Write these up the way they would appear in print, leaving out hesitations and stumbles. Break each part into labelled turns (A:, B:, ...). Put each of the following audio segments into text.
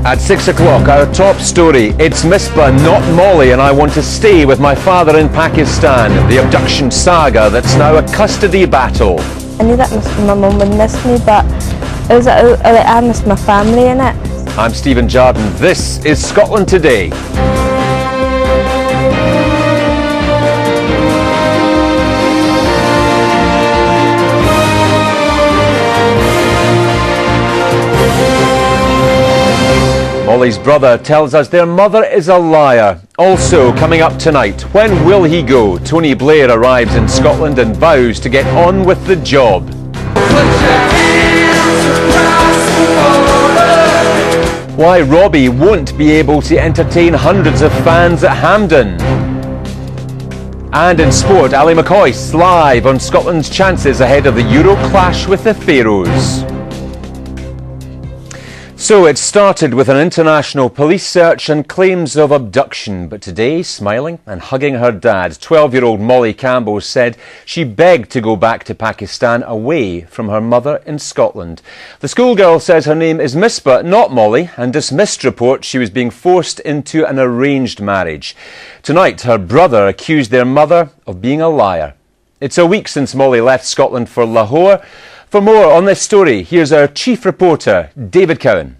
A: At 6 o'clock, our top story. It's Misbah, not Molly, and I want to stay with my father in Pakistan. The abduction saga that's now a custody battle.
B: I knew that my mum would miss me, but I missed my family in it.
A: I'm Stephen Jardine. This is Scotland Today. Molly's brother tells us their mother is a liar. Also coming up tonight, when will he go? Tony Blair arrives in Scotland and vows to get on with the job. Why Robbie won't be able to entertain hundreds of fans at Hampden. And in sport, Ali McCoy's live on Scotland's chances ahead of the Euro clash with the Faroes. So it started with an international police search and claims of abduction, but today, smiling and hugging her dad, 12-year-old Molly Campbell said she begged to go back to Pakistan away from her mother in Scotland. The schoolgirl says her name is Misbah, not Molly, and dismissed reports she was being forced into an arranged marriage. Tonight, her brother accused their mother of being a liar. It's a week since Molly left Scotland for Lahore. For more on this story, here's our chief reporter, David Cowan.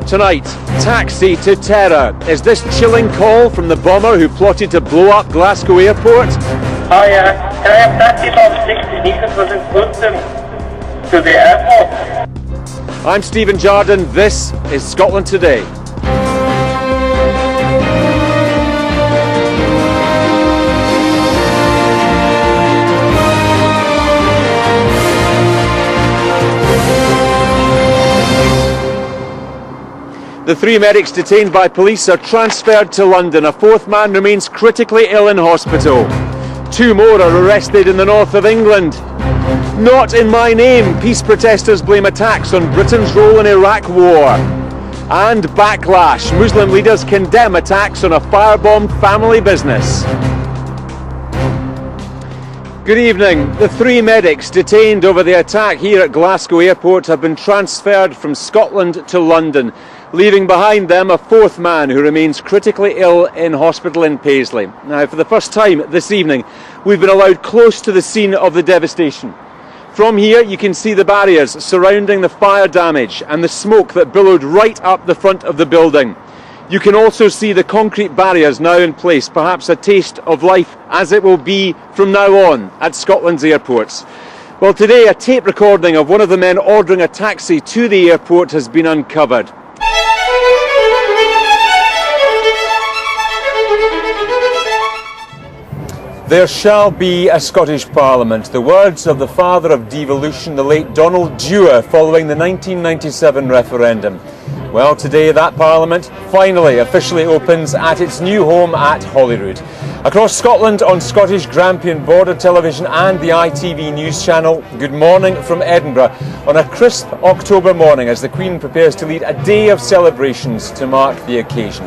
A: Tonight, taxi to terror. Is this chilling call from the bomber who plotted to blow up Glasgow Airport?
C: Hi, can I have taxi from 60 metres within Clinton to the airport?
A: I'm Stephen Jardine. This is Scotland Today. The three medics detained by police are transferred to London. A fourth man remains critically ill in hospital. Two more are arrested in the north of England. Not in my name. Peace protesters blame attacks on Britain's role in Iraq war. And backlash. Muslim leaders condemn attacks on a firebombed family business. Good evening. The three medics detained over the attack here at Glasgow Airport have been transferred from Scotland to London, leaving behind them a fourth man who remains critically ill in hospital in Paisley. Now, for the first time this evening, we've been allowed close to the scene of the devastation. From here, you can see the barriers surrounding the fire damage and the smoke that billowed right up the front of the building. You can also see the concrete barriers now in place, perhaps a taste of life as it will be from now on at Scotland's airports. Well, today a tape recording of one of the men ordering a taxi to the airport has been uncovered. There shall be a Scottish Parliament. The words of the father of devolution, the late Donald Dewar, following the 1997 referendum. Well, today that Parliament finally officially opens at its new home at Holyrood. Across Scotland on Scottish Grampian Border Television and the ITV News Channel, good morning from Edinburgh on a crisp October morning as the Queen prepares to lead a day of celebrations to mark the occasion.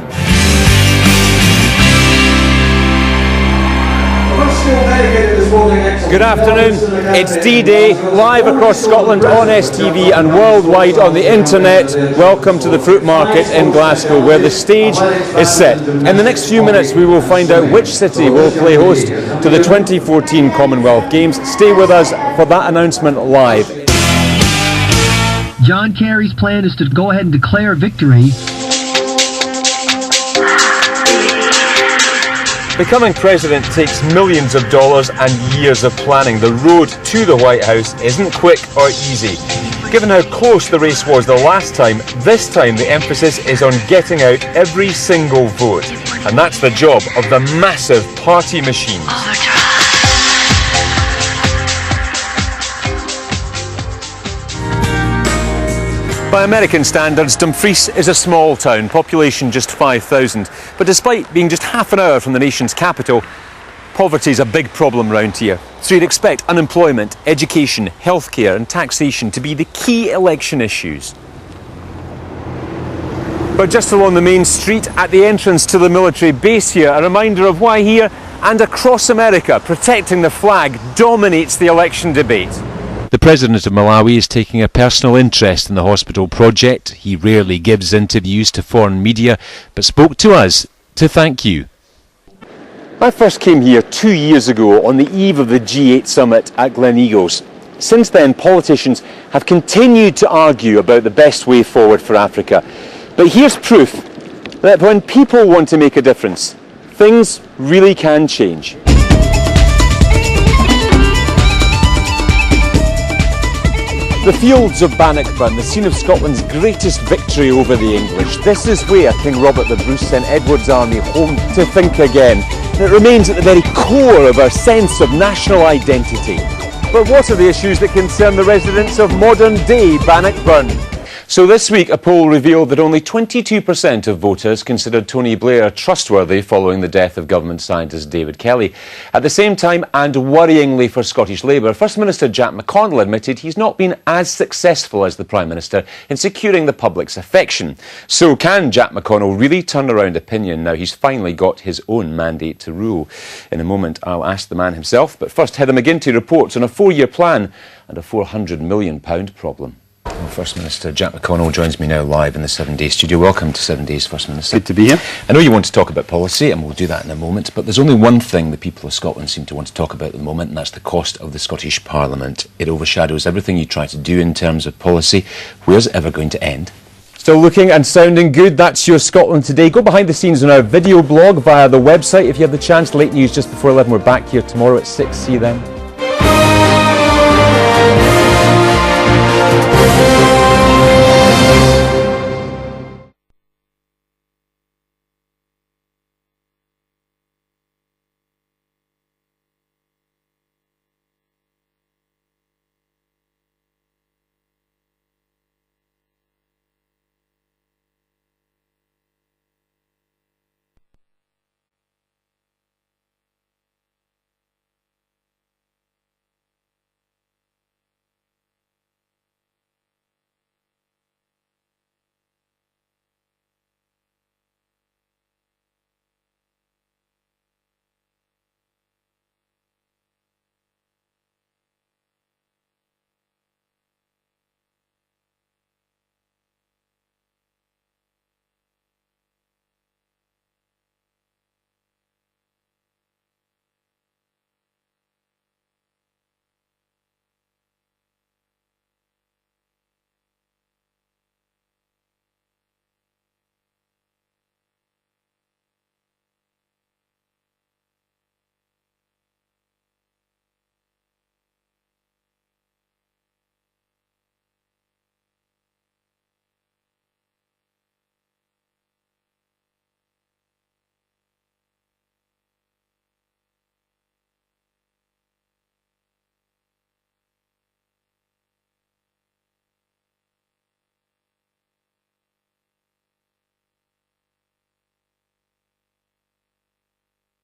A: Good afternoon, it's D-Day, live across Scotland on STV and worldwide on the internet. Welcome to the Fruit Market in Glasgow, where the stage is set. In the next few minutes we will find out which city will play host to the 2014 Commonwealth Games. Stay with us for that announcement live.
D: John Kerry's plan is to go ahead and declare victory.
A: Becoming president takes millions of dollars and years of planning. The road to the White House isn't quick or easy. Given how close the race was the last time, this time the emphasis is on getting out every single vote. And that's the job of the massive party machines. By American standards, Dumfries is a small town, population just 5,000. But despite being just half an hour from the nation's capital, poverty is a big problem round here. So you'd expect unemployment, education, healthcare and taxation to be the key election issues. But just along the main street at the entrance to the military base here, a reminder of why here and across America protecting the flag dominates the election debate. The President of Malawi is taking a personal interest in the hospital project. He rarely gives interviews to foreign media, but spoke to us to thank you. I first came here 2 years ago on the eve of the G8 summit at Gleneagles. Since then, politicians have continued to argue about the best way forward for Africa. But here's proof that when people want to make a difference, things really can change. The fields of Bannockburn, the scene of Scotland's greatest victory over the English. This is where King Robert the Bruce sent Edward's army home to think again. And it remains at the very core of our sense of national identity. But what are the issues that concern the residents of modern-day Bannockburn? So this week, a poll revealed that only 22% of voters considered Tony Blair trustworthy following the death of government scientist David Kelly. At the same time, and worryingly for Scottish Labour, First Minister Jack McConnell admitted he's not been as successful as the Prime Minister in securing the public's affection. So can Jack McConnell really turn around opinion now he's finally got his own mandate to rule? In a moment, I'll ask the man himself, but first Heather McGinty reports on a 4-year plan and a £400 million problem. Well, First Minister Jack McConnell joins me now live in the 7 Days studio. Welcome to 7 Days, First Minister.
E: Good to be here.
A: I know you want to talk about policy, and we'll do that in a moment, but there's only one thing the people of Scotland seem to want to talk about at the moment, and that's the cost of the Scottish Parliament. It overshadows everything you try to do in terms of policy. Where's it ever going to end? Still looking and sounding good. That's your Scotland Today. Go behind the scenes on our video blog via the website if you have the chance. Late news just before 11. We're back here tomorrow at 6. See you then.